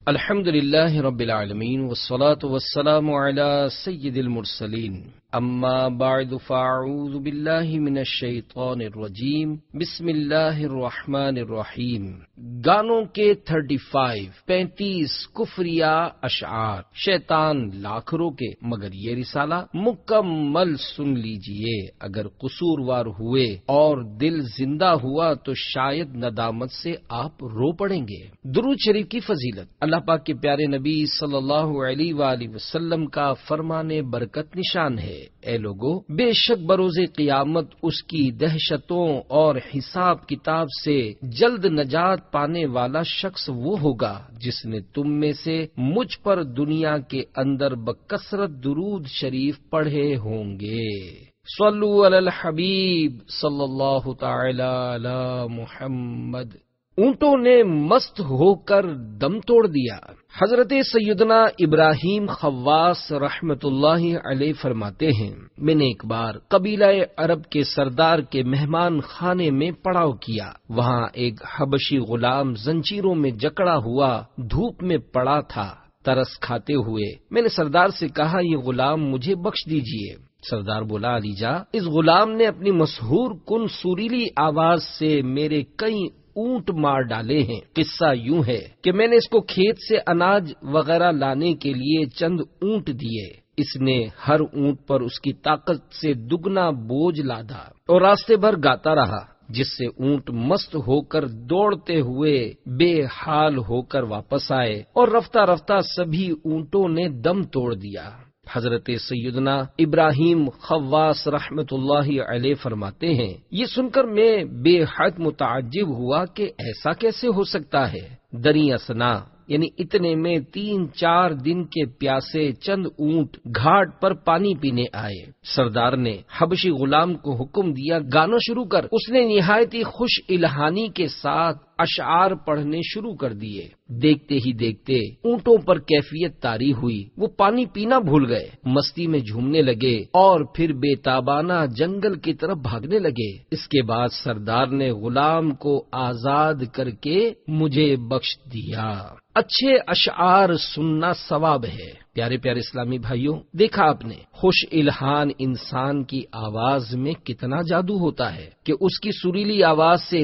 الحمد للہ رب العالمین والصلاة والسلام علی سید المرسلین اما بعد فاعوذ باللہ من الشیطان الرجیم بسم اللہ الرحمن الرحیم۔ گانوں کے 35 کفریہ اشعار، شیطان لاکھ روکے مگر یہ رسالہ مکمل سن لیجئے۔ اگر قصوروار ہوئے اور دل زندہ ہوا تو شاید ندامت سے آپ رو پڑیں گے۔ درود شریف کی فضیلت۔ اللہ پاک کے پیارے نبی صلی اللہ علیہ وآلہ وسلم کا فرمان برکت نشان ہے، اے لوگو، بے شک بروز قیامت اس کی دہشتوں اور حساب کتاب سے جلد نجات پانے والا شخص وہ ہوگا جس نے تم میں سے مجھ پر دنیا کے اندر بکثرت درود شریف پڑھے ہوں گے۔ صلو علی الحبیب صلی اللہ تعالی علی محمد۔ اونٹوں نے مست ہو کر دم توڑ دیا۔ حضرت سیدنا ابراہیم خواص رحمت اللہ علیہ فرماتے ہیں، میں نے ایک بار قبیلہ عرب کے سردار کے مہمان خانے میں پڑاؤ کیا۔ وہاں ایک حبشی غلام زنجیروں میں جکڑا ہوا دھوپ میں پڑا تھا۔ ترس کھاتے ہوئے میں نے سردار سے کہا، یہ غلام مجھے بخش دیجیے۔ سردار بولا، علی جا، اس غلام نے اپنی مسحور کن سریلی آواز سے میرے کئی اونٹ مار ڈالے ہیں۔ قصہ یوں ہے کہ میں نے اس کو کھیت سے اناج وغیرہ لانے کے لیے چند اونٹ دیے۔ اس نے ہر اونٹ پر اس کی طاقت سے دگنا بوجھ لادا اور راستے بھر گاتا رہا، جس سے اونٹ مست ہو کر دوڑتے ہوئے بے حال ہو کر واپس آئے اور رفتہ رفتہ سبھی اونٹوں نے دم توڑ دیا۔ حضرت سیدنا ابراہیم خواص رحمت اللہ علیہ فرماتے ہیں، یہ سن کر میں بے حد متعجب ہوا کہ ایسا کیسے ہو سکتا ہے۔ دری اسنا یعنی اتنے میں 3-4 دن کے پیاسے چند اونٹ گھاٹ پر پانی پینے آئے۔ سردار نے حبشی غلام کو حکم دیا، گانا شروع کر۔ اس نے نہایت ہی خوش الہانی کے ساتھ اشعار پڑھنے شروع کر دیے۔ دیکھتے ہی دیکھتے اونٹوں پر کیفیت طاری ہوئی، وہ پانی پینا بھول گئے، مستی میں جھومنے لگے اور پھر بے تابانہ جنگل کی طرف بھاگنے لگے۔ اس کے بعد سردار نے غلام کو آزاد کر کے مجھے بخش دیا۔ اچھے اشعار سننا ثواب ہے۔ پیارے پیارے اسلامی بھائیوں، دیکھا آپ نے خوش الہان انسان کی آواز میں کتنا جادو ہوتا ہے کہ اس کی سریلی آواز سے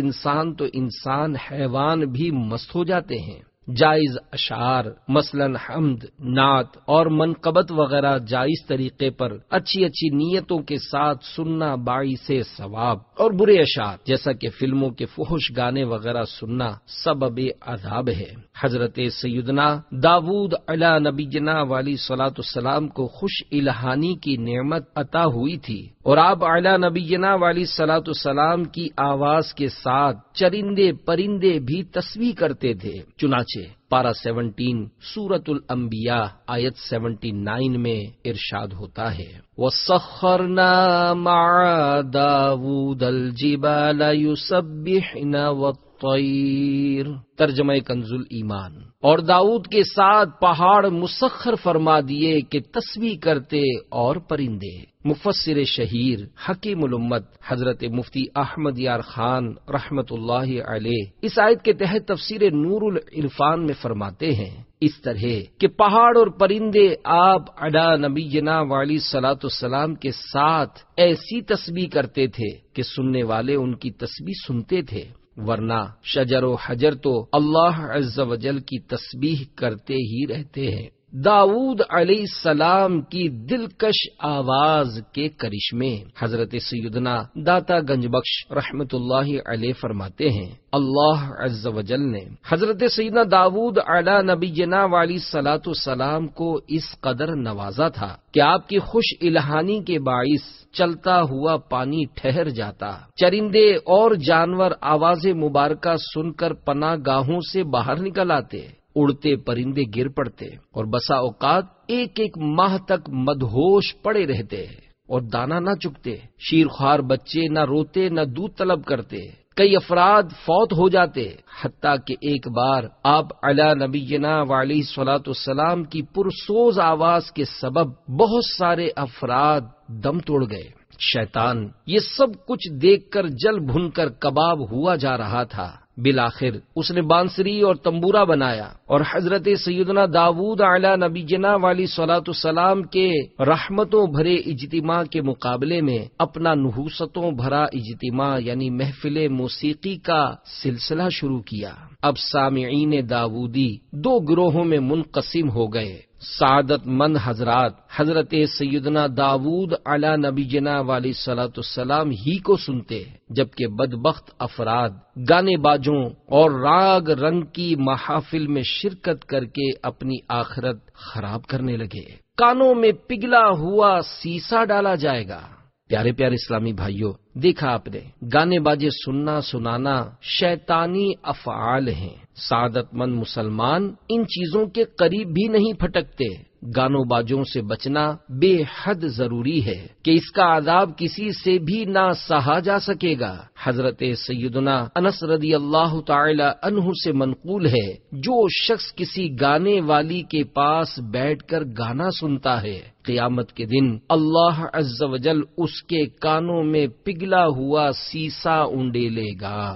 انسان حیوان بھی مست ہو جاتے ہیں۔ جائز اشعار مثلاً حمد، نعت اور منقبت وغیرہ جائز طریقے پر اچھی نیتوں کے ساتھ سننا باعث ثواب، اور برے اشعار جیسا کہ فلموں کے فحش گانے وغیرہ سننا سبب عذاب ہے۔ حضرت سیدنا داود علی نبینا والی صلاۃ السلام کو خوش الہانی کی نعمت عطا ہوئی تھی، اور آپ علی نبینا والی صلاۃ السلام کی آواز کے ساتھ چرندے پرندے بھی تسبیح کرتے تھے۔ چنانچہ پارہ 17 سورۃ الانبیاء آیت 79 میں ارشاد ہوتا ہے، وَسَخَّرْنَا مَعَ دَاوُودَ الْجِبَالَ يُسَبِّحْنَ وَالطَّيْرَ۔ ترجمہ کنز ایمان، اور داؤد کے ساتھ پہاڑ مسخر فرما دیے کہ تسبیح کرتے اور پرندے۔ مفسر شہیر حکیم الامت حضرت مفتی احمد یار خان رحمت اللہ علیہ اس آیت کے تحت تفسیر نور العرفان میں فرماتے ہیں، اس طرح کہ پہاڑ اور پرندے آپ علی نبینا والی صلاۃ السلام کے ساتھ ایسی تسبیح کرتے تھے کہ سننے والے ان کی تسبیح سنتے تھے، ورنہ شجر و حجر تو اللہ عز و جل کی تسبیح کرتے ہی رہتے ہیں۔ داؤد علیہ السلام کی دلکش آواز کے کرشمے۔ حضرت سیدنا داتا گنج بخش رحمت اللہ علیہ فرماتے ہیں، اللہ عز و جل نے حضرت سیدنا داؤد علی نبینا والی صلاۃ السلام کو اس قدر نوازا تھا کہ آپ کی خوش الہانی کے باعث چلتا ہوا پانی ٹھہر جاتا، چرندے اور جانور آواز مبارکہ سن کر پناہ گاہوں سے باہر نکل آتے، اڑتے پرندے گر پڑتے، اور بسا اوقات ایک ماہ تک مدہوش پڑے رہتے اور دانا نہ چکتے۔ شیرخوار بچے نہ روتے نہ دودھ طلب کرتے، کئی افراد فوت ہو جاتے، حتیٰ کہ ایک بار آپ علی نبینا وعلیہ الصلوۃ والسلام کی پرسوز آواز کے سبب بہت سارے افراد دم توڑ گئے۔ شیطان یہ سب کچھ دیکھ کر جل بھن کر کباب ہوا جا رہا تھا۔ بالآخر اس نے بانسری اور تمبورا بنایا اور حضرت سیدنا داؤد علی نبی جنا والی صلاۃ السلام کے رحمتوں بھرے اجتماع کے مقابلے میں اپنا نحوستوں بھرا اجتماع یعنی محفل موسیقی کا سلسلہ شروع کیا۔ اب سامعین داودی دو گروہوں میں منقسم ہو گئے۔ سعادت مند حضرات حضرت سیدنا داؤد علی نبی جنا والی صلاۃ السلام ہی کو سنتے، جبکہ بدبخت افراد گانے باجوں اور راگ رنگ کی محافل میں شرکت کر کے اپنی آخرت خراب کرنے لگے۔ کانوں میں پگھلا ہوا سیسا ڈالا جائے گا۔ پیارے پیارے اسلامی بھائیوں، دیکھا آپ نے، گانے باجے سننا سنانا شیطانی افعال ہیں۔ سعادت مند مسلمان ان چیزوں کے قریب بھی نہیں پھٹکتے۔ گانوں باجوں سے بچنا بے حد ضروری ہے کہ اس کا عذاب کسی سے بھی نہ سہا جا سکے گا۔ حضرت سیدنا انس رضی اللہ تعالی عنہ سے منقول ہے، جو شخص کسی گانے والی کے پاس بیٹھ کر گانا سنتا ہے، قیامت کے دن اللہ عز و جل اس کے کانوں میں پگھلا ہوا سیسا اونڈیلے گا۔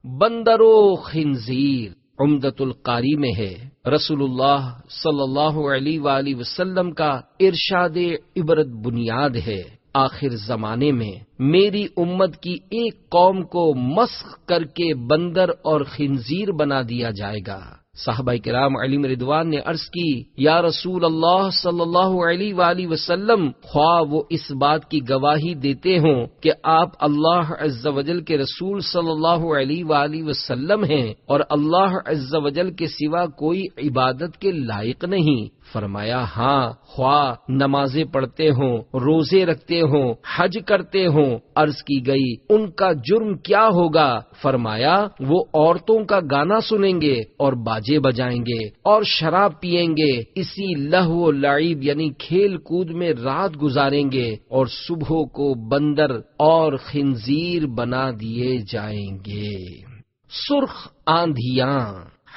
بندر و خنزیر عمدۃ القاری میں ہے، رسول اللہ صلی اللہ علیہ وآلہ وسلم کا ارشاد عبرت بنیاد ہے۔ آخر زمانے میں میری امت کی ایک قوم کو مسخ کر کے بندر اور خنزیر بنا دیا جائے گا۔ صحابہ کرام علیہم رضوان نے عرض کی، یا رسول اللہ صلی اللہ علیہ وآلہ وسلم، خواہ وہ اس بات کی گواہی دیتے ہوں کہ آپ اللہ عز و جل کے رسول صلی اللہ علیہ وآلہ وسلم ہیں اور اللہ عز و جل کے سوا کوئی عبادت کے لائق نہیں۔ فرمایا ہاں، خواہ نمازیں پڑھتے ہوں، روزے رکھتے ہوں، حج کرتے ہوں۔ عرض کی گئی ان کا جرم کیا ہوگا؟ فرمایا وہ عورتوں کا گانا سنیں گے اور باجے بجائیں گے اور شراب پیئیں گے، اسی لہو و لعب یعنی کھیل کود میں رات گزاریں گے اور صبح کو بندر اور خنزیر بنا دیے جائیں گے۔ سرخ آندھیاں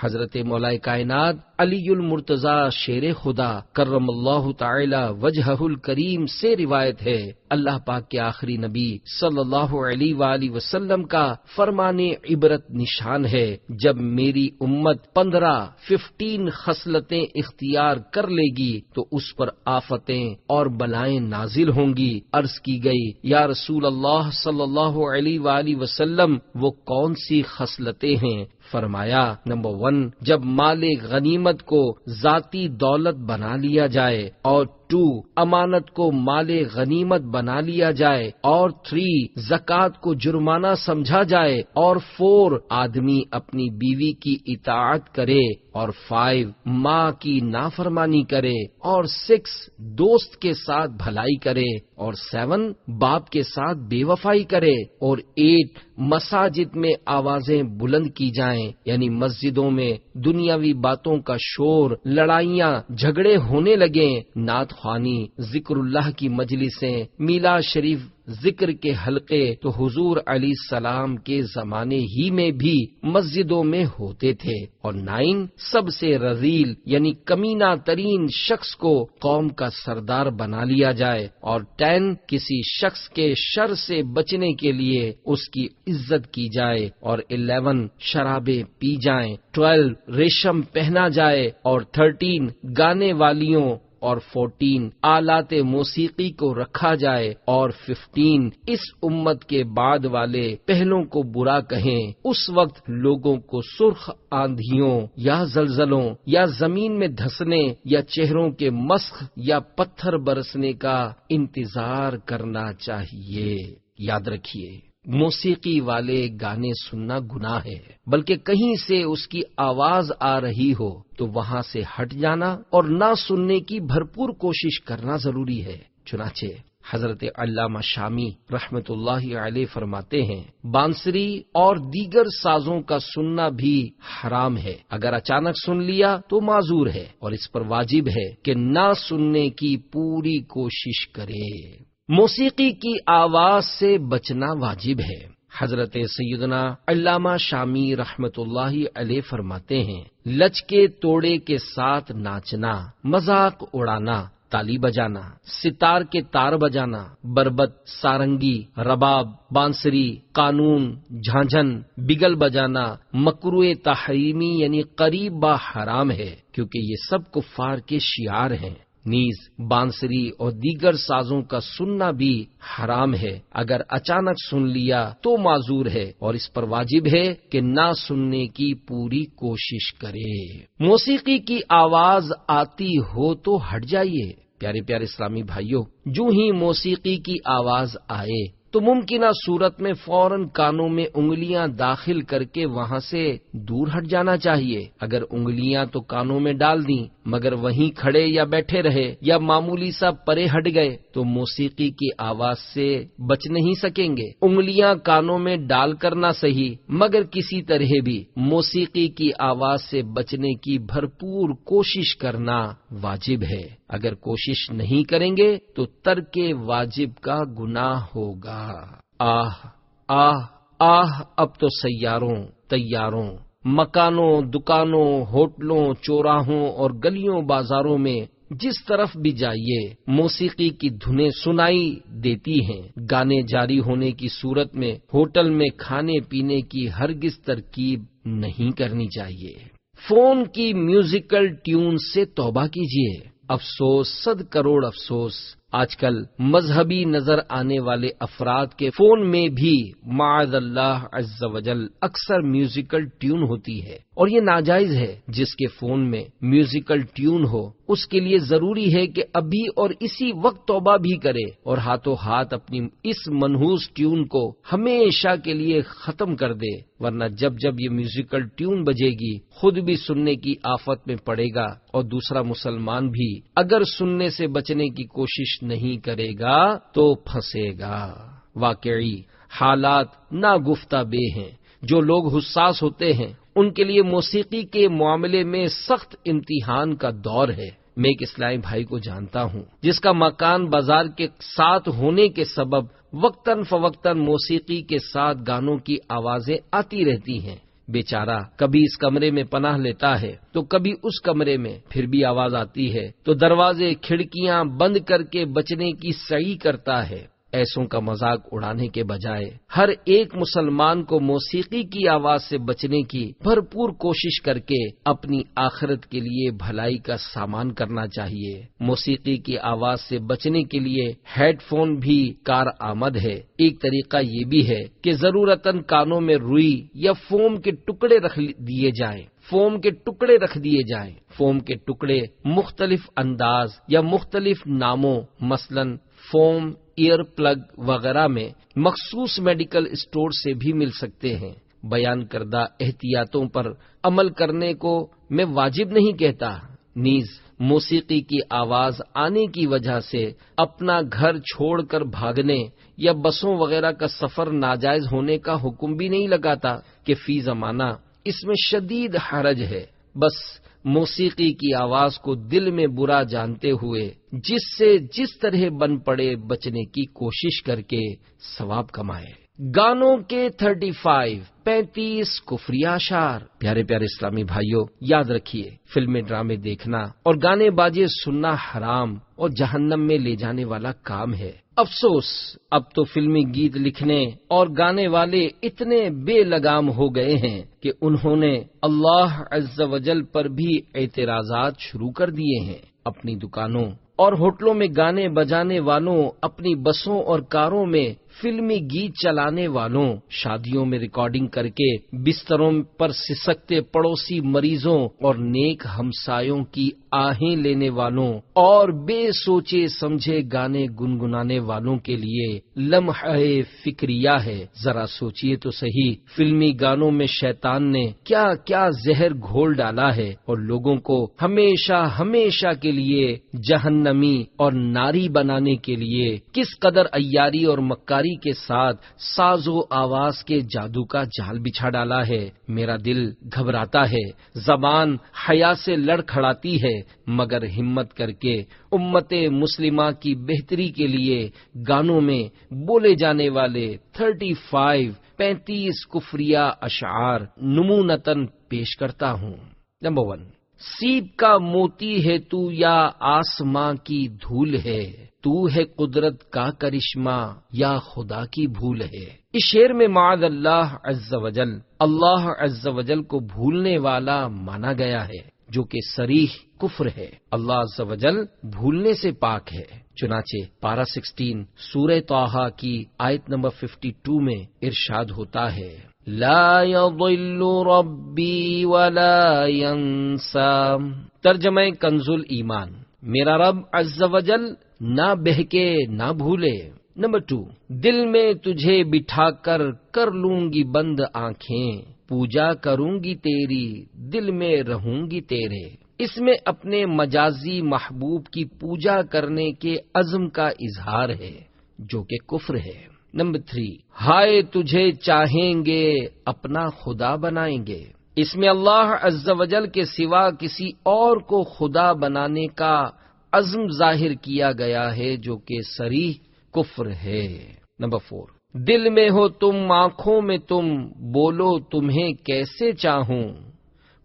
حضرت مولا کائنات علی المرتضی شیر خدا کرم اللہ تعالی وجہہ الکریم سے روایت ہے، اللہ پاک کے آخری نبی صلی اللہ علیہ وآلہ وسلم کا فرمان عبرت نشان ہے، جب میری امت 15 خصلتیں اختیار کر لے گی تو اس پر آفتیں اور بلائیں نازل ہوں گی۔ عرض کی گئی یا رسول اللہ صلی اللہ علیہ وآلہ وسلم وہ کون سی خصلتیں ہیں؟ فرمایا نمبر 1، جب مال غنیمت کو ذاتی دولت بنا لیا جائے، اور 2، امانت کو مال غنیمت بنا لیا جائے، اور 3، زکوٰۃ کو جرمانہ سمجھا جائے، اور 4، آدمی اپنی بیوی کی اطاعت کرے، اور 5، ماں کی نافرمانی کرے، اور 6، دوست کے ساتھ بھلائی کرے، اور 7، باپ کے ساتھ بے وفائی کرے، اور 8، مساجد میں آوازیں بلند کی جائیں، یعنی مسجدوں میں دنیاوی باتوں کا شور، لڑائیاں جھگڑے ہونے لگیں، نعت خوانی، ذکر اللہ کی مجلسیں، میلاد شریف ذکر کے حلقے تو حضور علیہ السلام کے زمانے ہی میں بھی مسجدوں میں ہوتے تھے، اور 9، سب سے رذیل یعنی کمینہ ترین شخص کو قوم کا سردار بنا لیا جائے، اور 10، کسی شخص کے شر سے بچنے کے لیے اس کی عزت کی جائے، اور 11، شرابیں پی جائیں، 12، ریشم پہنا جائے، اور 13، گانے والیوں، اور 14، آلات موسیقی کو رکھا جائے، اور 15، اس امت کے بعد والے پہلوں کو برا کہیں۔ اس وقت لوگوں کو سرخ آندھیوں یا زلزلوں یا زمین میں دھسنے یا چہروں کے مسخ یا پتھر برسنے کا انتظار کرنا چاہیے۔ یاد رکھیے، موسیقی والے گانے سننا گناہ ہے، بلکہ کہیں سے اس کی آواز آ رہی ہو تو وہاں سے ہٹ جانا اور نہ سننے کی بھرپور کوشش کرنا ضروری ہے۔ چنانچہ حضرت علامہ شامی رحمت اللہ علیہ فرماتے ہیں، بانسری اور دیگر سازوں کا سننا بھی حرام ہے، اگر اچانک سن لیا تو معذور ہے، اور اس پر واجب ہے کہ نہ سننے کی پوری کوشش کرے۔ موسیقی کی آواز سے بچنا واجب ہے۔ حضرت سیدنا علامہ شامی رحمت اللہ علیہ فرماتے ہیں، لچکے توڑے کے ساتھ ناچنا، مذاق اڑانا، تالی بجانا، ستار کے تار بجانا، بربت، سارنگی، رباب، بانسری، قانون، جھانجھن، بگل بجانا مکروہ تحریمی یعنی قریب با حرام ہے، کیونکہ یہ سب کفار کے شعار ہیں۔ نیز بانسری اور دیگر سازوں کا سننا بھی حرام ہے، اگر اچانک سن لیا تو معذور ہے، اور اس پر واجب ہے کہ نہ سننے کی پوری کوشش کرے۔ موسیقی کی آواز آتی ہو تو ہٹ جائیے۔ پیارے پیارے اسلامی بھائیوں، جو ہی موسیقی کی آواز آئے تو ممکنہ صورت میں فوراً کانوں میں انگلیاں داخل کر کے وہاں سے دور ہٹ جانا چاہیے۔ اگر انگلیاں تو کانوں میں ڈال دیں مگر وہیں کھڑے یا بیٹھے رہے یا معمولی سا پرے ہٹ گئے تو موسیقی کی آواز سے بچ نہیں سکیں گے۔ انگلیاں کانوں میں ڈال کر نہ صحیح مگر کسی طرح بھی موسیقی کی آواز سے بچنے کی بھرپور کوشش کرنا واجب ہے۔ اگر کوشش نہیں کریں گے تو ترک واجب کا گناہ ہوگا۔ آہ آہ آہ، اب تو سیاروں، طیاروں، مکانوں، دکانوں، ہوٹلوں، چوراہوں اور گلیوں بازاروں میں جس طرف بھی جائیے موسیقی کی دھنیں سنائی دیتی ہیں۔ گانے جاری ہونے کی صورت میں ہوٹل میں کھانے پینے کی ہرگز ترکیب نہیں کرنی چاہیے۔ فون کی میوزیکل ٹیون سے توبہ کیجیے۔ افسوس، 100 کروڑ افسوس، آج کل مذہبی نظر آنے والے افراد کے فون میں بھی معاذ اللہ عز وجل اکثر میوزیکل ٹیون ہوتی ہے، اور یہ ناجائز ہے۔ جس کے فون میں میوزیکل ٹیون ہو اس کے لیے ضروری ہے کہ ابھی اور اسی وقت توبہ بھی کرے اور ہاتھوں ہاتھ اپنی اس منحوس ٹیون کو ہمیشہ کے لیے ختم کر دے، ورنہ جب جب یہ میوزیکل ٹیون بجے گی خود بھی سننے کی آفت میں پڑے گا، اور دوسرا مسلمان بھی اگر سننے سے بچنے کی کوشش نہیں کرے گا تو پھنسے گا۔ واقعی حالات ناگفتہ بے ہیں۔ جو لوگ حساس ہوتے ہیں ان کے لیے موسیقی کے معاملے میں سخت امتحان کا دور ہے۔ میں ایک اسلامی بھائی کو جانتا ہوں جس کا مکان بازار کے ساتھ ہونے کے سبب وقتاً فوقتاً موسیقی کے ساتھ گانوں کی آوازیں آتی رہتی ہیں۔ بیچارہ کبھی اس کمرے میں پناہ لیتا ہے تو کبھی اس کمرے میں، پھر بھی آواز آتی ہے تو دروازے کھڑکیاں بند کر کے بچنے کی سعی کرتا ہے۔ ایسوں کا مذاق اڑانے کے بجائے ہر ایک مسلمان کو موسیقی کی آواز سے بچنے کی بھرپور کوشش کر کے اپنی آخرت کے لیے بھلائی کا سامان کرنا چاہیے۔ موسیقی کی آواز سے بچنے کے لیے ہیڈ فون بھی کارآمد ہے۔ ایک طریقہ یہ بھی ہے کہ ضرورتاً کانوں میں روئی یا فوم کے ٹکڑے رکھ دیے جائیں۔ فوم کے ٹکڑے مختلف انداز یا مختلف ناموں، مثلاً فوم ایئر پلگ وغیرہ میں مخصوص میڈیکل اسٹور سے بھی مل سکتے ہیں۔ بیان کردہ احتیاطوں پر عمل کرنے کو میں واجب نہیں کہتا، نیز موسیقی کی آواز آنے کی وجہ سے اپنا گھر چھوڑ کر بھاگنے یا بسوں وغیرہ کا سفر ناجائز ہونے کا حکم بھی نہیں لگاتا کہ فی زمانہ اس میں شدید حرج ہے۔ بس موسیقی کی آواز کو دل میں برا جانتے ہوئے جس سے جس طرح بن پڑے بچنے کی کوشش کر کے ثواب کمائے۔ گانوں کے 35 کفری اشعار۔ پیارے پیارے اسلامی بھائیوں، یاد رکھیے فلمیں ڈرامے دیکھنا اور گانے باجے سننا حرام اور جہنم میں لے جانے والا کام ہے۔ افسوس، اب تو فلمی گیت لکھنے اور گانے والے اتنے بے لگام ہو گئے ہیں کہ انہوں نے اللہ عز وجل پر بھی اعتراضات شروع کر دیے ہیں۔ اپنی دکانوں اور ہوٹلوں میں گانے بجانے والوں، اپنی بسوں اور کاروں میں فلمی گیت چلانے والوں، شادیوں میں ریکارڈنگ کر کے بستروں پر سسکتے پڑوسی مریضوں اور نیک ہمسایوں کی آہیں لینے والوں اور بے سوچے سمجھے گانے گنگنانے والوں کے لیے لمحہ فکریہ ہے۔ ذرا سوچئے تو صحیح، فلمی گانوں میں شیطان نے کیا کیا زہر گھول ڈالا ہے اور لوگوں کو ہمیشہ کے لیے جہنمی اور ناری بنانے کے لیے کس قدر عیاری اور مکاری کے ساتھ ساز و آواز کے جادو کا جال بچھا ڈالا ہے۔ میرا دل گھبراتا ہے، زبان حیا سے لڑ کھڑاتی ہے، مگر ہمت کر کے امت مسلمہ کی بہتری کے لیے گانوں میں بولے جانے والے 35 کفریہ اشعار نمونتاً پیش کرتا ہوں۔ نمبر 1، سیب کا موتی ہے تو یا آسماں کی دھول ہے، تو ہے قدرت کا کرشمہ یا خدا کی بھول ہے۔ اس شعر میں معاذ اللہ عز وجل اللہ عز وجل کو بھولنے والا مانا گیا ہے، جو کہ صریح کفر ہے۔ اللہ عز وجل بھولنے سے پاک ہے۔ چنانچہ پارہ 16 سورہ طٰہٰ کی آیت نمبر 52 میں ارشاد ہوتا ہے، لا يضل ربی ولا ينسى۔ ترجمہ کنز ایمان، میرا رب عز وجل نہ بہکے نہ بھولے۔ نمبر 2، دل میں تجھے بٹھا کر لوں گی بند آنکھیں، پوجا کروں گی تیری، دل میں رہوں گی تیرے۔ اس میں اپنے مجازی محبوب کی پوجا کرنے کے عزم کا اظہار ہے، جو کہ کفر ہے۔ نمبر 3، ہائے تجھے چاہیں گے اپنا خدا بنائیں گے۔ اس میں اللہ عز وجل کے سوا کسی اور کو خدا بنانے کا عزم ظاہر کیا گیا ہے، جو کہ صریح کفر ہے۔ نمبر 4، دل میں ہو تم آنکھوں میں تم، بولو تمہیں کیسے چاہوں،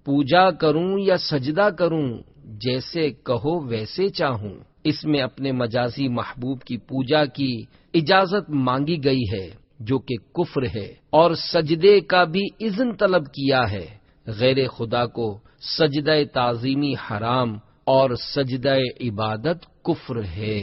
پوجا کروں یا سجدہ کروں، جیسے کہو ویسے چاہوں۔ اس میں اپنے مجازی محبوب کی پوجا کی اجازت مانگی گئی ہے، جو کہ کفر ہے، اور سجدے کا بھی اذن طلب کیا ہے۔ غیر خدا کو سجدہ تعظیمی حرام اور سجدہ عبادت کفر ہے۔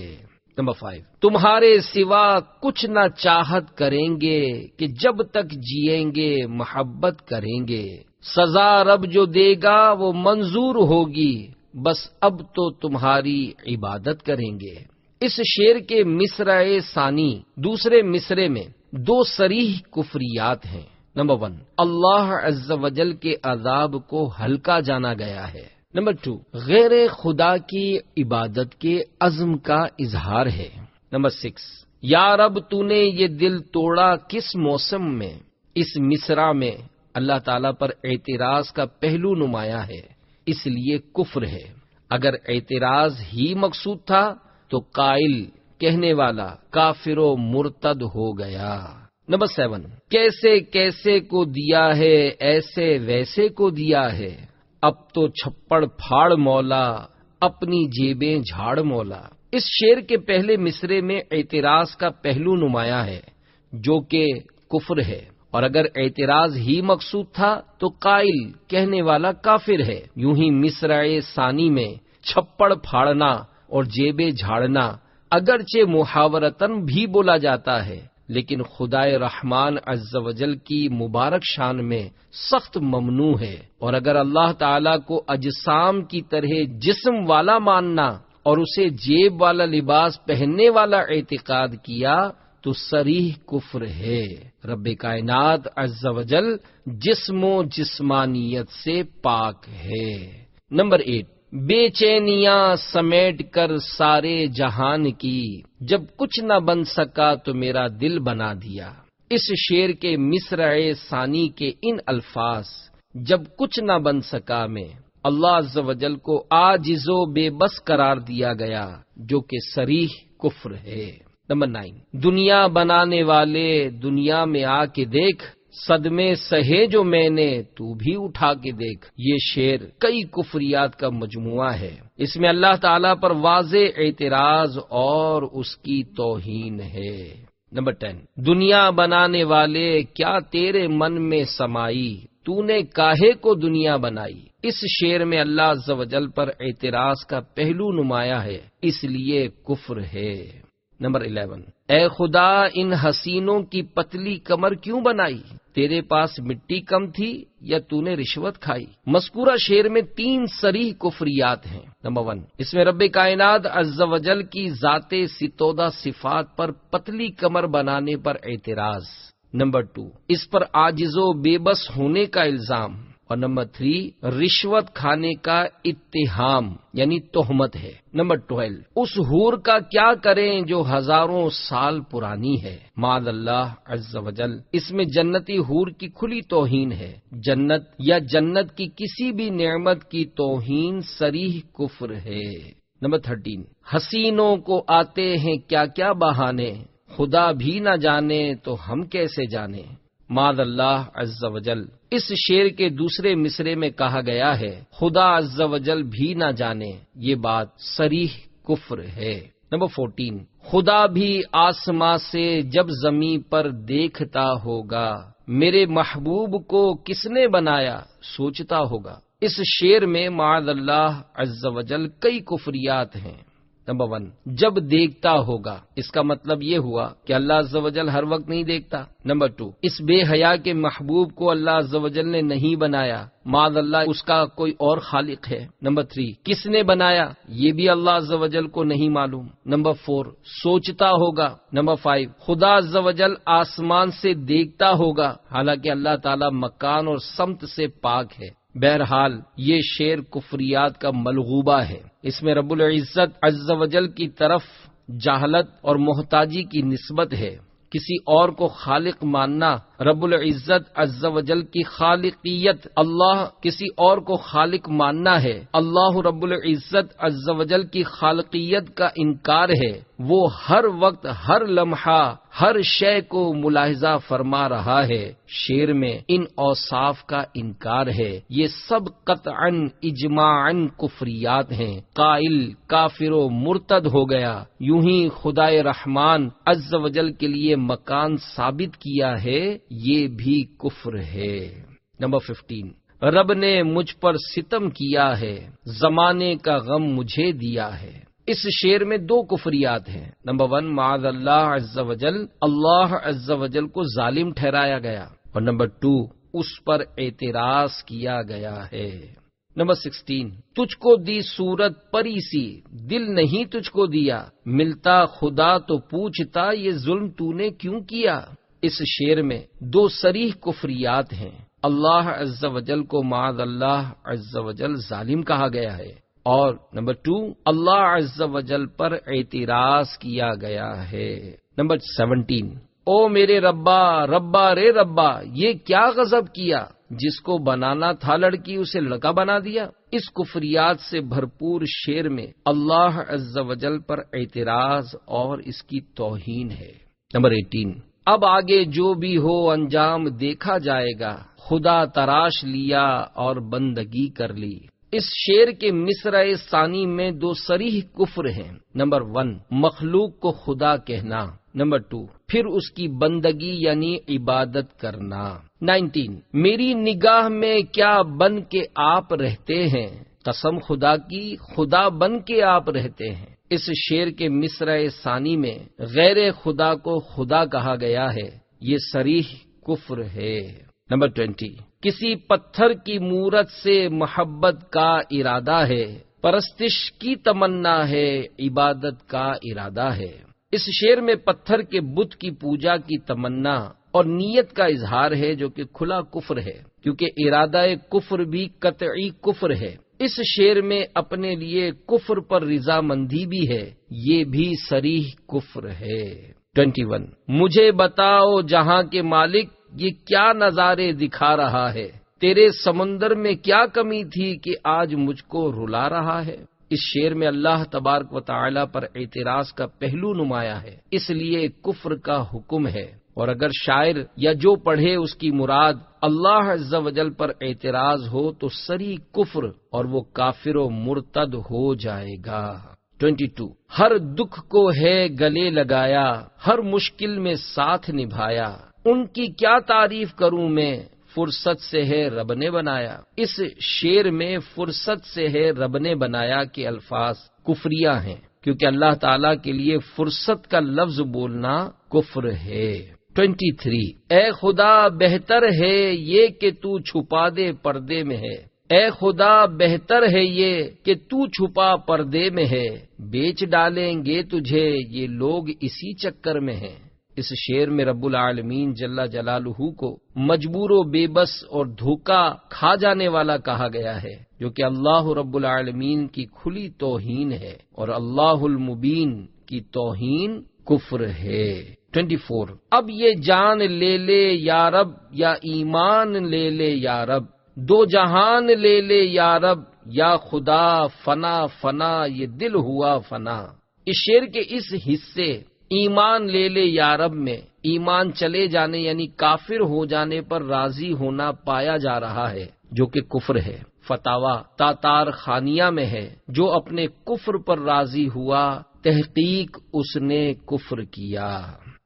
نمبر 5، تمہارے سوا کچھ نہ چاہت کریں گے کہ جب تک جیئیں گے محبت کریں گے، سزا رب جو دے گا وہ منظور ہوگی، بس اب تو تمہاری عبادت کریں گے۔ اس شعر کے مصرع ثانی دوسرے مصرے میں 2 صریح کفریات ہیں۔ نمبر 1، اللہ عز وجل کے عذاب کو ہلکا جانا گیا ہے۔ نمبر 2، غیر خدا کی عبادت کے عزم کا اظہار ہے۔ نمبر 6، یا رب تو نے یہ دل توڑا کس موسم میں۔ اس مصرع میں اللہ تعالیٰ پر اعتراض کا پہلو نمایاں ہے، اس لیے کفر ہے۔ اگر اعتراض ہی مقصود تھا تو قائل کہنے والا کافر و مرتد ہو گیا۔ نمبر 7، کیسے کیسے کو دیا ہے ایسے ویسے کو دیا ہے، اب تو چھپڑ پھاڑ مولا اپنی جیبیں جھاڑ مولا۔ اس شعر کے پہلے مصرے میں اعتراض کا پہلو نمایاں ہے، جو کہ کفر ہے، اور اگر اعتراض ہی مقصود تھا تو قائل کہنے والا کافر ہے۔ یوں ہی مصرع ثانی میں چھپڑ پھاڑنا اور جیبیں جھاڑنا اگرچہ محاورتاً بھی بولا جاتا ہے، لیکن خدائے رحمان عز وجل کی مبارک شان میں سخت ممنوع ہے، اور اگر اللہ تعالیٰ کو اجسام کی طرح جسم والا ماننا اور اسے جیب والا لباس پہننے والا اعتقاد کیا تو صریح کفر ہے۔ رب کائنات عز وجل جسم و جسمانیت سے پاک ہے۔ نمبر 8، بے چینیاں سمیٹ کر سارے جہان کی، جب کچھ نہ بن سکا تو میرا دل بنا دیا۔ اس شعر کے مصرع ثانی کے ان الفاظ جب کچھ نہ بن سکا میں اللہ عز و جل کو عاجز و بے بس قرار دیا گیا، جو کہ صریح کفر ہے۔ نمبر 9، دنیا بنانے والے دنیا میں آ کے دیکھ، صدمے سہے جو میں نے تو بھی اٹھا کے دیکھ۔ یہ شعر کئی کفریات کا مجموعہ ہے۔ اس میں اللہ تعالیٰ پر واضح اعتراض اور اس کی توہین ہے۔ نمبر 10، دنیا بنانے والے کیا تیرے من میں سمائی، تو نے کاہے کو دنیا بنائی۔ اس شعر میں اللہ عز و جل پر اعتراض کا پہلو نمایاں ہے، اس لیے کفر ہے۔ نمبر 11، اے خدا ان حسینوں کی پتلی کمر کیوں بنائی، تیرے پاس مٹی کم تھی یا تو نے رشوت کھائی۔ مذکورہ شعر میں 3 صریح کفریات ہیں۔ نمبر 1، اس میں رب کائنات عز و جل کی ذات ستودہ صفات پر پتلی کمر بنانے پر اعتراض۔ نمبر 2، اس پر عاجز و بے بس ہونے کا الزام، اور نمبر 3، رشوت کھانے کا اتہام یعنی تہمت ہے۔ نمبر 12، اس حور کا کیا کریں جو ہزاروں سال پرانی ہے، معاذ اللہ عز و جل۔ اس میں جنتی حور کی کھلی توہین ہے۔ جنت یا جنت کی کسی بھی نعمت کی توہین صریح کفر ہے۔ نمبر 13، حسینوں کو آتے ہیں کیا کیا بہانے، خدا بھی نہ جانے تو ہم کیسے جانے۔ معاذ اللہ عز وجل۔ اس شعر کے دوسرے مصرے میں کہا گیا ہے خدا عز وجل بھی نہ جانے، یہ بات صریح کفر ہے۔ نمبر 14، خدا بھی آسماں سے جب زمین پر دیکھتا ہوگا، میرے محبوب کو کس نے بنایا سوچتا ہوگا۔ اس شعر میں معاذ اللہ عز وجل کئی کفریات ہیں۔ نمبر 1، جب دیکھتا ہوگا، اس کا مطلب یہ ہوا کہ اللہ عز و جل ہر وقت نہیں دیکھتا۔ نمبر 2، اس بے حیا کے محبوب کو اللہ عز و جل نے نہیں بنایا، معاذ اللہ اس کا کوئی اور خالق ہے۔ نمبر 3، کس نے بنایا یہ بھی اللہ عز و جل کو نہیں معلوم۔ نمبر 4، سوچتا ہوگا۔ نمبر 5، خدا عز و جل آسمان سے دیکھتا ہوگا، حالانکہ اللہ تعالی مکان اور سمت سے پاک ہے۔ بہرحال یہ شعر کفریات کا ملغوبہ ہے۔ اس میں رب العزت عز و جل کی طرف جہالت اور محتاجی کی نسبت ہے۔ کسی اور کو خالق ماننا، رب العزت عز و جل کی خالقیت، اللہ کسی اور کو خالق ماننا ہے، اللہ رب العزت عز و جل کی خالقیت کا انکار ہے۔ وہ ہر وقت، ہر لمحہ، ہر شے کو ملاحظہ فرما رہا ہے۔ شعر میں ان اوصاف کا انکار ہے۔ یہ سب قطعاً اجماعاً کفریات ہیں۔ قائل کافر و مرتد ہو گیا۔ یوں ہی خدائے رحمان عز و جل کے لیے مکان ثابت کیا ہے، یہ بھی کفر ہے۔ نمبر 15، رب نے مجھ پر ستم کیا ہے، زمانے کا غم مجھے دیا ہے۔ اس شعر میں 2 کفریات ہیں۔ نمبر 1، معاذ اللہ عز و جل، اللہ عز و جل کو ظالم ٹھہرایا گیا، اور نمبر 2، اس پر اعتراض کیا گیا ہے۔ نمبر 16، تجھ کو دی صورت پری سی، دل نہیں تجھ کو دیا، ملتا خدا تو پوچھتا یہ ظلم تو نے کیوں کیا۔ اس شعر میں 2 صریح کفریات ہیں۔ اللہ عز و جل کو معاذ اللہ عز و جل ظالم کہا گیا ہے، اور نمبر 2، اللہ عز و جل پر اعتراض کیا گیا ہے۔ نمبر 17، او میرے ربا ربا رے ربا، یہ کیا غضب کیا، جس کو بنانا تھا لڑکی اسے لڑکا بنا دیا۔ اس کفریات سے بھرپور شعر میں اللہ عز و جل پر اعتراض اور اس کی توہین ہے۔ نمبر 18، اب آگے جو بھی ہو انجام دیکھا جائے گا، خدا تراش لیا اور بندگی کر لی۔ اس شعر کے مصرع ثانی میں 2 صریح کفر ہیں۔ نمبر 1، مخلوق کو خدا کہنا۔ نمبر 2، پھر اس کی بندگی یعنی عبادت کرنا۔ 19، میری نگاہ میں کیا بن کے آپ رہتے ہیں، قسم خدا کی خدا بن کے آپ رہتے ہیں۔ اس شعر کے مصرع ثانی میں غیر خدا کو خدا کہا گیا ہے، یہ صریح کفر ہے۔ نمبر 20، کسی پتھر کی مورت سے محبت کا ارادہ ہے، پرستش کی تمنا ہے، عبادت کا ارادہ ہے۔ اس شعر میں پتھر کے بت کی پوجا کی تمنا اور نیت کا اظہار ہے، جو کہ کھلا کفر ہے، کیونکہ ارادہ کفر بھی قطعی کفر ہے۔ اس شعر میں اپنے لیے کفر پر رضامندی بھی ہے، یہ بھی صریح کفر ہے۔ 21، مجھے بتاؤ جہاں کے مالک، یہ کیا نظارے دکھا رہا ہے، تیرے سمندر میں کیا کمی تھی کہ آج مجھ کو رلا رہا ہے۔ اس شعر میں اللہ تبارک و تعالی پر اعتراض کا پہلو نمایاں ہے، اس لیے کفر کا حکم ہے، اور اگر شاعر یا جو پڑھے اس کی مراد اللہ عز و جل پر اعتراض ہو تو صریح کفر اور وہ کافر و مرتد ہو جائے گا۔ 22، ہر دکھ کو ہے گلے لگایا، ہر مشکل میں ساتھ نبھایا، ان کی کیا تعریف کروں میں، فرصت سے ہے رب نے بنایا۔ اس شعر میں فرصت سے ہے رب نے بنایا کے الفاظ کفریہ ہیں، کیونکہ اللہ تعالیٰ کے لیے فرصت کا لفظ بولنا کفر ہے۔ 23، اے خدا بہتر ہے یہ کہ تو چھپا دے پردے میں ہے، اے خدا بہتر ہے یہ کہ تو چھپا پردے میں ہے، بیچ ڈالیں گے تجھے یہ لوگ اسی چکر میں ہیں۔ اس شعر میں رب العالمین جل جلالہ کو مجبور و بے بس اور دھوکہ کھا جانے والا کہا گیا ہے، جو کہ اللہ رب العالمین کی کھلی توہین ہے، اور اللہ المبین کی توہین کفر ہے۔ 24، اب یہ جان لے لے یا رب یا ایمان لے لے یا رب، 2 جہان لے لے یا رب یا خدا، فنا فنا یہ دل ہوا فنا۔ اس شعر کے اس حصے ایمان لے لے یا رب میں ایمان چلے جانے یعنی کافر ہو جانے پر راضی ہونا پایا جا رہا ہے جو کہ کفر ہے۔ فتاوا تاتار خانیہ میں ہے، جو اپنے کفر پر راضی ہوا تحقیق اس نے کفر کیا۔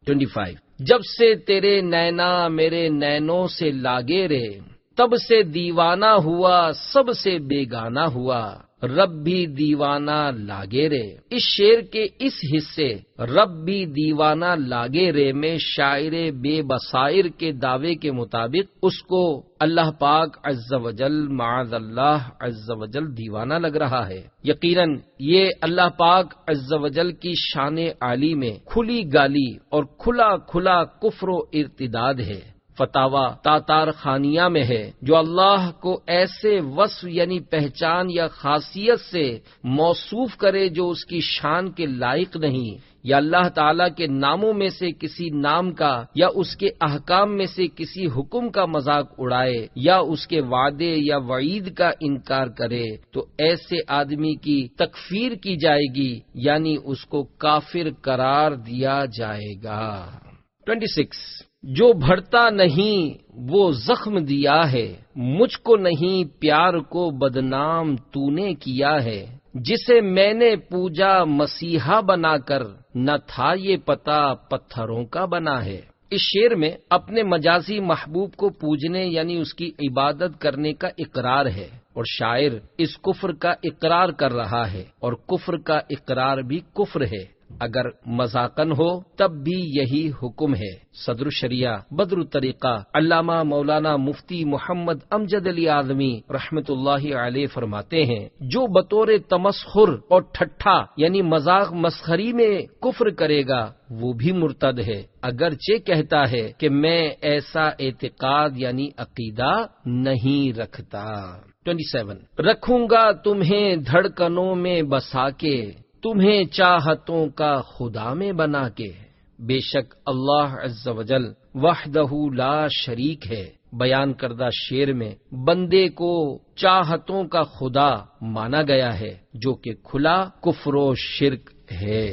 25 جب سے تیرے نینا میرے نینوں سے لاگے رے، تب سے دیوانہ ہوا سب سے بیگانہ ہوا، رب بھی دیوانہ لاگے رے۔ اس شعر کے اس حصے رب بھی دیوانہ لاگے رے میں شاعر بے بصائر کے دعوے کے مطابق اس کو اللہ پاک عز و جل معاذ اللہ عز و جل دیوانہ لگ رہا ہے۔ یقیناً یہ اللہ پاک عز و جل کی شان عالی میں کھلی گالی اور کھلا کھلا کفر و ارتداد ہے۔ فتاوا تاتار خانیہ میں ہے، جو اللہ کو ایسے وصف یعنی پہچان یا خاصیت سے موصوف کرے جو اس کی شان کے لائق نہیں، یا اللہ تعالیٰ کے ناموں میں سے کسی نام کا یا اس کے احکام میں سے کسی حکم کا مذاق اڑائے یا اس کے وعدے یا وعید کا انکار کرے، تو ایسے آدمی کی تکفیر کی جائے گی، یعنی اس کو کافر قرار دیا جائے گا۔ 26 جو بھرتا نہیں وہ زخم دیا ہے، مجھ کو نہیں پیار کو بدنام تو نے کیا ہے، جسے میں نے پوجا مسیحا بنا کر، نہ تھا یہ پتا پتھروں کا بنا ہے۔ اس شعر میں اپنے مجازی محبوب کو پوجنے یعنی اس کی عبادت کرنے کا اقرار ہے، اور شاعر اس کفر کا اقرار کر رہا ہے، اور کفر کا اقرار بھی کفر ہے، اگر مذاقن ہو تب بھی یہی حکم ہے۔ صدر الشریعہ بدر الطریقہ علامہ مولانا مفتی محمد امجد علی اعظمی رحمت اللہ علیہ فرماتے ہیں، جو بطور تمسخر اور ٹھٹھا یعنی مذاق مسخری میں کفر کرے گا وہ بھی مرتد ہے، اگرچہ کہتا ہے کہ میں ایسا اعتقاد یعنی عقیدہ نہیں رکھتا۔ 27 رکھوں گا تمہیں دھڑکنوں میں بسا کے، تمہیں چاہتوں کا خدا میں بنا کے۔ بے شک اللہ عز و جل وحدہ لا شریک ہے۔ بیان کردہ شعر میں بندے کو چاہتوں کا خدا مانا گیا ہے، جو کہ کھلا کفر و شرک ہے۔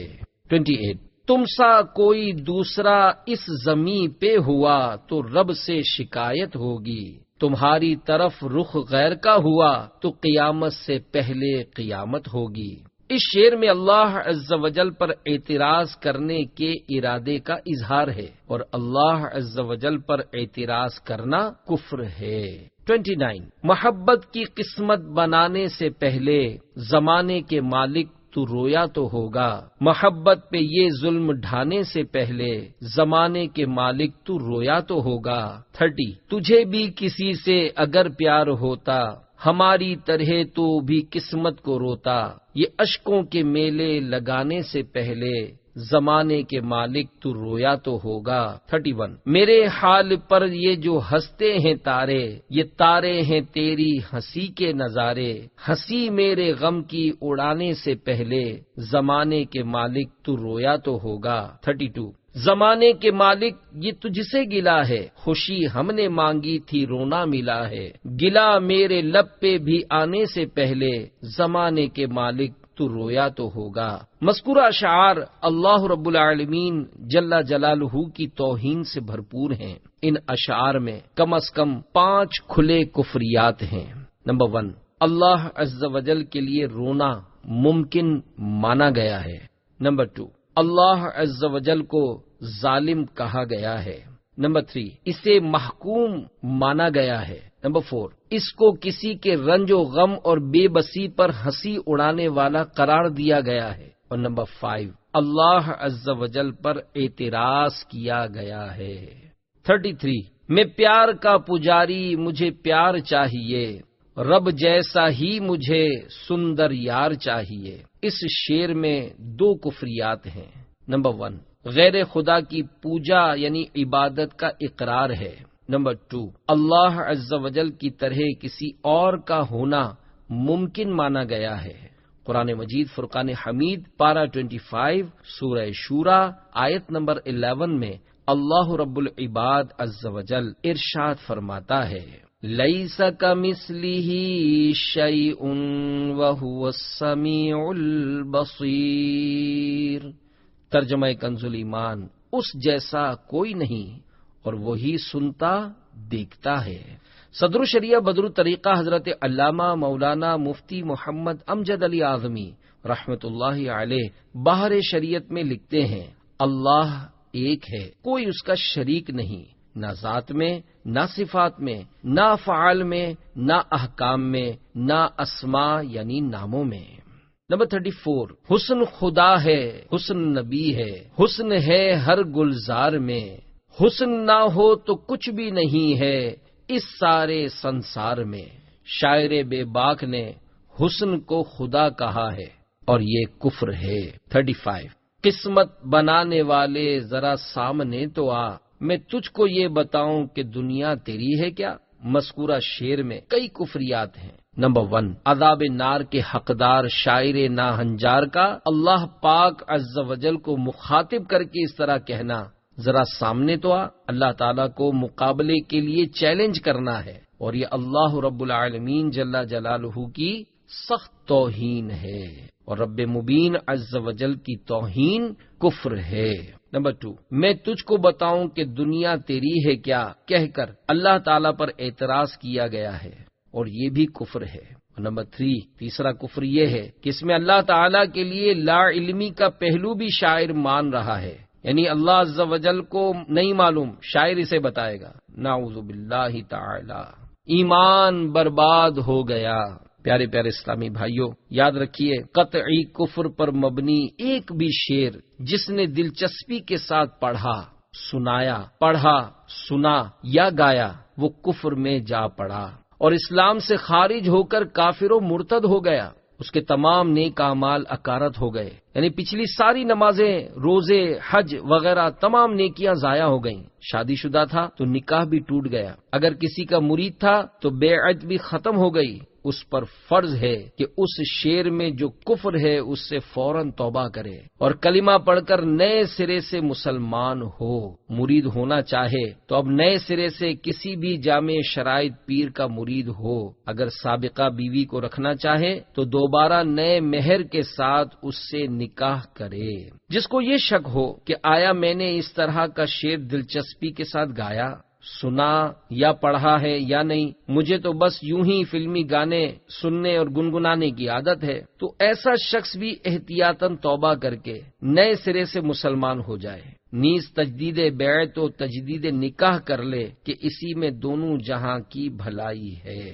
28 تم سا کوئی دوسرا اس زمین پہ ہوا تو رب سے شکایت ہوگی، تمہاری طرف رخ غیر کا ہوا تو قیامت سے پہلے قیامت ہوگی۔ اس شعر میں اللہ عز و جل پر اعتراض کرنے کے ارادے کا اظہار ہے، اور اللہ عز و جل پر اعتراض کرنا کفر ہے۔ 29 محبت کی قسمت بنانے سے پہلے زمانے کے مالک تو رویا تو ہوگا، محبت پہ یہ ظلم ڈھانے سے پہلے زمانے کے مالک تو رویا تو ہوگا۔ 30 تجھے بھی کسی سے اگر پیار ہوتا، ہماری طرح تو بھی قسمت کو روتا، یہ اشکوں کے میلے لگانے سے پہلے زمانے کے مالک تو رویا تو ہوگا۔ 31 میرے حال پر یہ جو ہنستے ہیں تارے، یہ تارے ہیں تیری ہنسی کے نظارے، ہنسی میرے غم کی اڑانے سے پہلے زمانے کے مالک تو رویا تو ہوگا۔ 32 زمانے کے مالک یہ تجھ سے گلا ہے، خوشی ہم نے مانگی تھی رونا ملا ہے، گلا میرے لب پہ بھی آنے سے پہلے زمانے کے مالک تو رویا تو ہوگا۔ مذکورہ اشعار اللہ رب العالمین جل جلالہ کی توہین سے بھرپور ہیں۔ ان اشعار میں کم از کم 5 کھلے کفریات ہیں۔ نمبر 1 اللہ عز و جل کے لیے رونا ممکن مانا گیا ہے۔ نمبر 2 اللہ عز و جل کو ظالم کہا گیا ہے۔ نمبر 3 اسے محکوم مانا گیا ہے۔ نمبر 4 اس کو کسی کے رنج و غم اور بے بسی پر ہنسی اڑانے والا قرار دیا گیا ہے۔ اور نمبر 5 اللہ عز و جل پر اعتراض کیا گیا ہے۔ 33 میں پیار کا پجاری، مجھے پیار چاہیے، رب جیسا ہی مجھے سندر یار چاہیے۔ اس شعر میں 2 کفریات ہیں۔ نمبر 1 غیر خدا کی پوجا یعنی عبادت کا اقرار ہے۔ نمبر 2 اللہ عز و جل کی طرح کسی اور کا ہونا ممکن مانا گیا ہے۔ قرآن مجید فرقان حمید پارہ 25 سورہ شورى آیت نمبر 11 میں اللہ رب العباد عز و جل ارشاد فرماتا ہے، لیس کمثلہ شیء وہو السمیع البصیر، ترجمہ کنز الایمان، اس جیسا کوئی نہیں اور وہی سنتا دیکھتا ہے۔ صدر الشریعہ بدر الطریقہ حضرت علامہ مولانا مفتی محمد امجد علی اعظمی رحمت اللہ علیہ بحر شریعت میں لکھتے ہیں، اللہ ایک ہے، کوئی اس کا شریک نہیں، نہ ذات میں، نہ صفات میں، نہ افعال میں، نہ احکام میں، نہ اسماء یعنی ناموں میں۔ نمبر 34، حسن خدا ہے، حسن نبی ہے، حسن ہے ہر گلزار میں، حسن نہ ہو تو کچھ بھی نہیں ہے اس سارے سنسار میں۔ شاعر بے باک نے حسن کو خدا کہا ہے اور یہ کفر ہے۔ 35، قسمت بنانے والے ذرا سامنے تو آ، میں تجھ کو یہ بتاؤں کہ دنیا تیری ہے کیا۔ مذکورہ شعر میں کئی کفریات ہیں۔ نمبر 1، عذاب نار کے حقدار شاعر ناہنجار کا اللہ پاک عز و جل کو مخاطب کر کے اس طرح کہنا، ذرا سامنے تو آ، اللہ تعالیٰ کو مقابلے کے لیے چیلنج کرنا ہے، اور یہ اللہ رب العالمین جل جلالہ کی سخت توہین ہے، اور رب مبین عز و جل کی توہین کفر ہے۔ نمبر 2، میں تجھ کو بتاؤں کہ دنیا تیری ہے کیا کہہ کر اللہ تعالیٰ پر اعتراض کیا گیا ہے، اور یہ بھی کفر ہے۔ نمبر 3، تیسرا کفر یہ ہے کہ اس میں اللہ تعالیٰ کے لیے لا علمی کا پہلو بھی شاعر مان رہا ہے، یعنی اللہ عز و جل کو نہیں معلوم، شاعر اسے بتائے گا۔ نعوذ باللہ تعالی، ایمان برباد ہو گیا۔ پیارے پیارے اسلامی بھائیوں، یاد رکھیے، قطعی کفر پر مبنی ایک بھی شعر جس نے دلچسپی کے ساتھ پڑھا، سنا یا گایا، وہ کفر میں جا پڑا اور اسلام سے خارج ہو کر کافر و مرتد ہو گیا، اس کے تمام نیک اعمال اکارت ہو گئے، یعنی پچھلی ساری نمازیں، روزے، حج وغیرہ تمام نیکیاں ضائع ہو گئیں۔ شادی شدہ تھا تو نکاح بھی ٹوٹ گیا، اگر کسی کا مرید تھا تو بیعت بھی ختم ہو گئی۔ اس پر فرض ہے کہ اس شعر میں جو کفر ہے اس سے فوراً توبہ کرے اور کلمہ پڑھ کر نئے سرے سے مسلمان ہو۔ مرید ہونا چاہے تو اب نئے سرے سے کسی بھی جامع شرائط پیر کا مرید ہو۔ اگر سابقہ بیوی کو رکھنا چاہے تو دوبارہ نئے مہر کے ساتھ اس سے نکاح کرے۔ جس کو یہ شک ہو کہ آیا میں نے اس طرح کا شعر دلچسپی کے ساتھ گایا، سنا یا پڑھا ہے یا نہیں، مجھے تو بس یوں ہی فلمی گانے سننے اور گنگنانے کی عادت ہے، تو ایسا شخص بھی احتیاطاً توبہ کر کے نئے سرے سے مسلمان ہو جائے، نیز تجدید بیعت و تجدید نکاح کر لے کہ اسی میں دونوں جہاں کی بھلائی ہے۔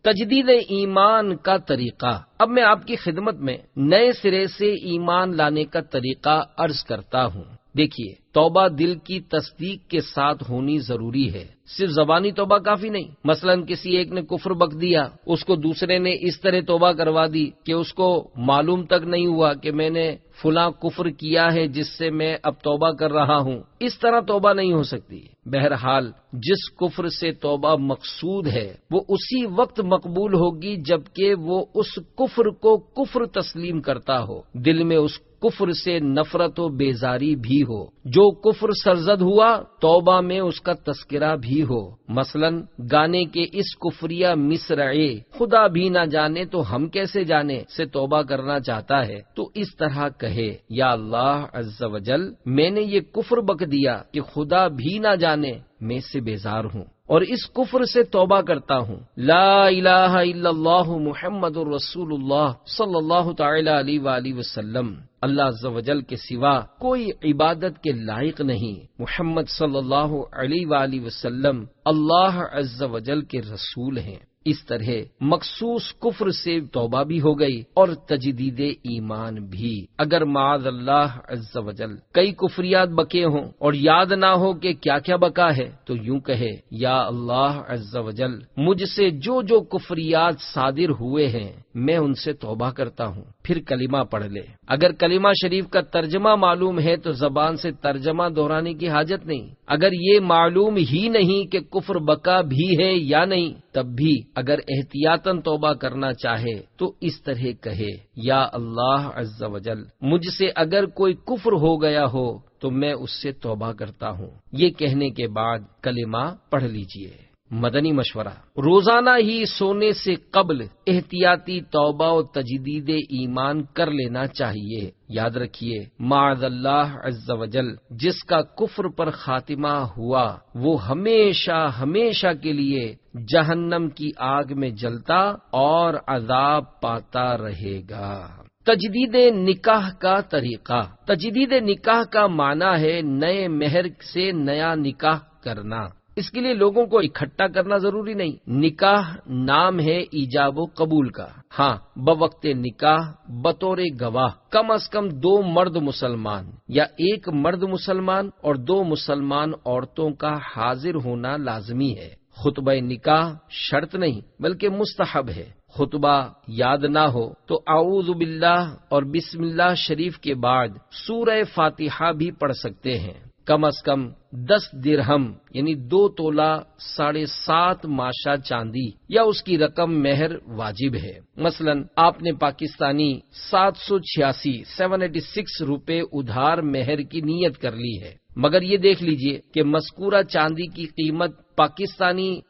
تجدید ایمان کا طریقہ۔ اب میں آپ کی خدمت میں نئے سرے سے ایمان لانے کا طریقہ عرض کرتا ہوں۔ دیکھیے، توبہ دل کی تصدیق کے ساتھ ہونی ضروری ہے، صرف زبانی توبہ کافی نہیں۔ مثلا کسی ایک نے کفر بک دیا، اس کو دوسرے نے اس طرح توبہ کروا دی کہ اس کو معلوم تک نہیں ہوا کہ میں نے فلاں کفر کیا ہے جس سے میں اب توبہ کر رہا ہوں، اس طرح توبہ نہیں ہو سکتی۔ بہرحال جس کفر سے توبہ مقصود ہے وہ اسی وقت مقبول ہوگی جبکہ وہ اس کفر کو کفر تسلیم کرتا ہو، دل میں اس کفر سے نفرت و بیزاری بھی ہو۔ جو کفر سرزد ہوا توبہ میں اس کا تذکرہ بھی ہو۔ مثلا گانے کے اس کفریہ مصرعے خدا بھی نہ جانے تو ہم کیسے جانے سے توبہ کرنا چاہتا ہے تو اس طرح کہے، یا اللہ عز و جل، میں نے یہ کفر بک دیا کہ خدا بھی نہ جانے میں سے بیزار ہوں اور اس کفر سے توبہ کرتا ہوں۔ لا الہ الا اللہ محمد الرسول اللہ صلی اللہ تعالی علیہ وآلہ وسلم، اللہ عز و جل کے سوا کوئی عبادت کے لائق نہیں، محمد صلی اللہ علیہ وآلہ وسلم اللہ عز و جل کے رسول ہیں۔ اس طرح مخصوص کفر سے توبہ بھی ہو گئی اور تجدید ایمان بھی۔ اگر معاذ اللہ عز و جل کئی کفریات بکے ہوں اور یاد نہ ہو کہ کیا کیا بکا ہے تو یوں کہے، یا اللہ عز و جل، مجھ سے جو جو کفریات صادر ہوئے ہیں میں ان سے توبہ کرتا ہوں، پھر کلمہ پڑھ لے۔ اگر کلمہ شریف کا ترجمہ معلوم ہے تو زبان سے ترجمہ دہرانے کی حاجت نہیں۔ اگر یہ معلوم ہی نہیں کہ کفر بکا بھی ہے یا نہیں، تب بھی اگر احتیاطاً توبہ کرنا چاہے تو اس طرح کہے، یا اللہ عز و جل، مجھ سے اگر کوئی کفر ہو گیا ہو تو میں اس سے توبہ کرتا ہوں۔ یہ کہنے کے بعد کلمہ پڑھ لیجئے۔ مدنی مشورہ، روزانہ ہی سونے سے قبل احتیاطی توبہ و تجدید ایمان کر لینا چاہیے۔ یاد رکھیے، معاذ اللہ عز وجل جس کا کفر پر خاتمہ ہوا وہ ہمیشہ ہمیشہ کے لیے جہنم کی آگ میں جلتا اور عذاب پاتا رہے گا۔ تجدید نکاح کا طریقہ۔ تجدید نکاح کا معنی ہے نئے مہر سے نیا نکاح کرنا۔ اس کے لیے لوگوں کو اکٹھا کرنا ضروری نہیں۔ نکاح نام ہے ایجاب و قبول کا۔ ہاں، بوقت نکاح بطور گواہ کم از کم 2 مرد مسلمان یا 1 مرد مسلمان اور 2 مسلمان عورتوں کا حاضر ہونا لازمی ہے۔ خطبہ نکاح شرط نہیں بلکہ مستحب ہے۔ خطبہ یاد نہ ہو تو اعوذ باللہ اور بسم اللہ شریف کے بعد سورہ فاتحہ بھی پڑھ سکتے ہیں۔ کم از کم 10 درہم یعنی 2 تولہ 7.5 ماشا چاندی یا اس کی رقم مہر واجب ہے۔ مثلا آپ نے پاکستانی 786 روپے ادھار مہر کی نیت کر لی ہے، مگر یہ دیکھ لیجئے کہ مذکورہ چاندی کی قیمت پاکستانی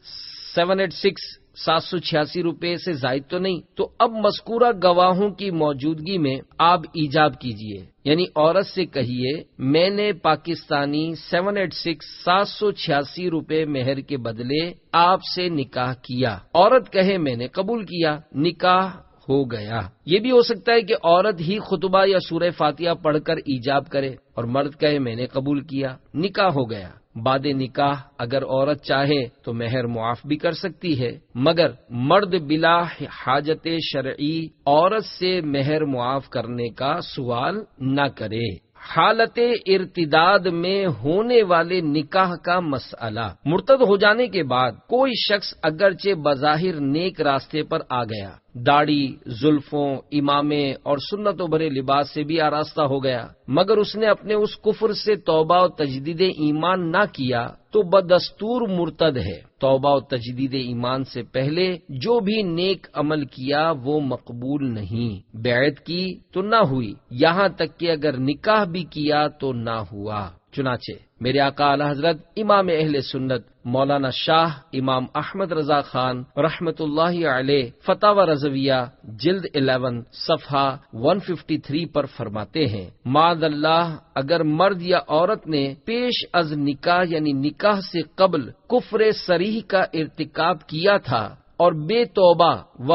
786 روپے سے زائد تو نہیں، تو اب مذکورہ گواہوں کی موجودگی میں آپ ایجاب کیجئے، یعنی عورت سے کہیے میں نے پاکستانی 786 روپے مہر کے بدلے آپ سے نکاح کیا۔ عورت کہے میں نے قبول کیا، نکاح ہو گیا۔ یہ بھی ہو سکتا ہے کہ عورت ہی خطبہ یا سورہ فاتحہ پڑھ کر ایجاب کرے اور مرد کہے میں نے قبول کیا، نکاح ہو گیا۔ بعد نکاح اگر عورت چاہے تو مہر معاف بھی کر سکتی ہے، مگر مرد بلا حاجت شرعی عورت سے مہر معاف کرنے کا سوال نہ کرے۔ حالت ارتداد میں ہونے والے نکاح کا مسئلہ۔ مرتد ہو جانے کے بعد کوئی شخص اگرچہ بظاہر نیک راستے پر آ گیا، داڑھی، زلفوں، امامے اور سنتوں بھرے لباس سے بھی آراستہ ہو گیا، مگر اس نے اپنے اس کفر سے توبہ و تجدید ایمان نہ کیا تو بدستور مرتد ہے۔ توبہ و تجدید ایمان سے پہلے جو بھی نیک عمل کیا وہ مقبول نہیں۔ بیعت کی تو نہ ہوئی، یہاں تک کہ اگر نکاح بھی کیا تو نہ ہوا۔ چنانچہ میرے آقا اعلی حضرت امام اہل سنت مولانا شاہ امام احمد رضا خان رحمت اللہ علیہ فتاوی رضویہ جلد 11 صفحہ 153 پر فرماتے ہیں، معاذ اللہ اگر مرد یا عورت نے پیش از نکاح یعنی نکاح سے قبل کفر صریح کا ارتکاب کیا تھا اور بے توبہ و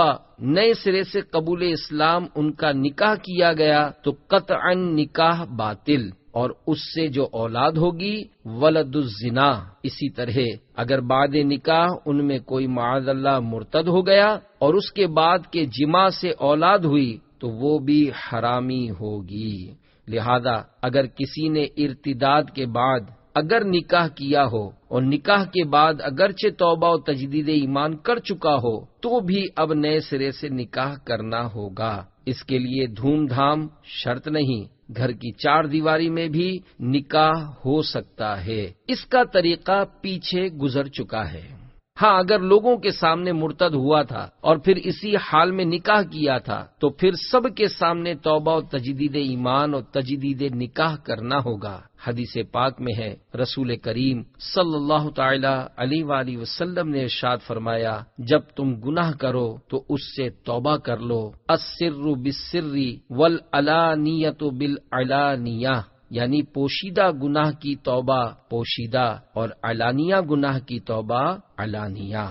نئے سرے سے قبول اسلام ان کا نکاح کیا گیا تو قطعا نکاح باطل، اور اس سے جو اولاد ہوگی ولد الزنا۔ اسی طرح اگر بعد نکاح ان میں کوئی معاذ اللہ مرتد ہو گیا اور اس کے بعد کے جماع سے اولاد ہوئی تو وہ بھی حرامی ہوگی۔ لہذا اگر کسی نے ارتداد کے بعد اگر نکاح کیا ہو اور نکاح کے بعد اگرچہ توبہ و تجدید ایمان کر چکا ہو تو بھی اب نئے سرے سے نکاح کرنا ہوگا۔ اس کے لیے دھوم دھام شرط نہیں، گھر کی 4 دیواری میں بھی نکاح ہو سکتا ہے۔ اس کا طریقہ پیچھے گزر چکا ہے۔ ہاں، اگر لوگوں کے سامنے مرتد ہوا تھا اور پھر اسی حال میں نکاح کیا تھا تو پھر سب کے سامنے توبہ و تجدید ایمان اور تجدید نکاح کرنا ہوگا۔ حدیث پاک میں ہے، رسول کریم صلی اللہ تعالی علیہ وآلہ وسلم نے ارشاد فرمایا، جب تم گناہ کرو تو اس سے توبہ کر لو، السر بالسر والعلانیۃ بالعلانیہ، یعنی پوشیدہ گناہ کی توبہ پوشیدہ اور علانیہ گناہ کی توبہ علانیہ۔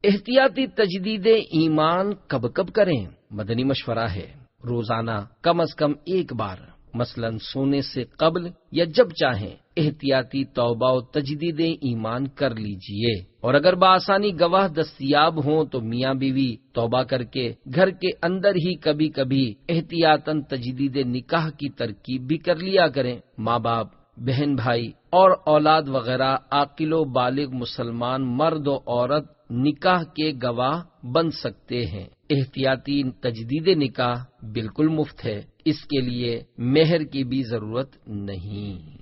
احتیاطی تجدید ایمان کب کب کریں؟ مدنی مشورہ ہے، روزانہ کم از کم 1 بار، مثلا سونے سے قبل یا جب چاہیں احتیاطی توبہ و تجدید ایمان کر لیجئے، اور اگر بآسانی گواہ دستیاب ہوں تو میاں بیوی توبہ کر کے گھر کے اندر ہی کبھی کبھی احتیاطاً تجدید نکاح کی ترکیب بھی کر لیا کریں۔ ماں باپ، بہن بھائی اور اولاد وغیرہ عاقل و بالغ مسلمان مرد و عورت نکاح کے گواہ بن سکتے ہیں۔ احتیاطی تجدید نکاح بالکل مفت ہے، اس کے لیے مہر کی بھی ضرورت نہیں۔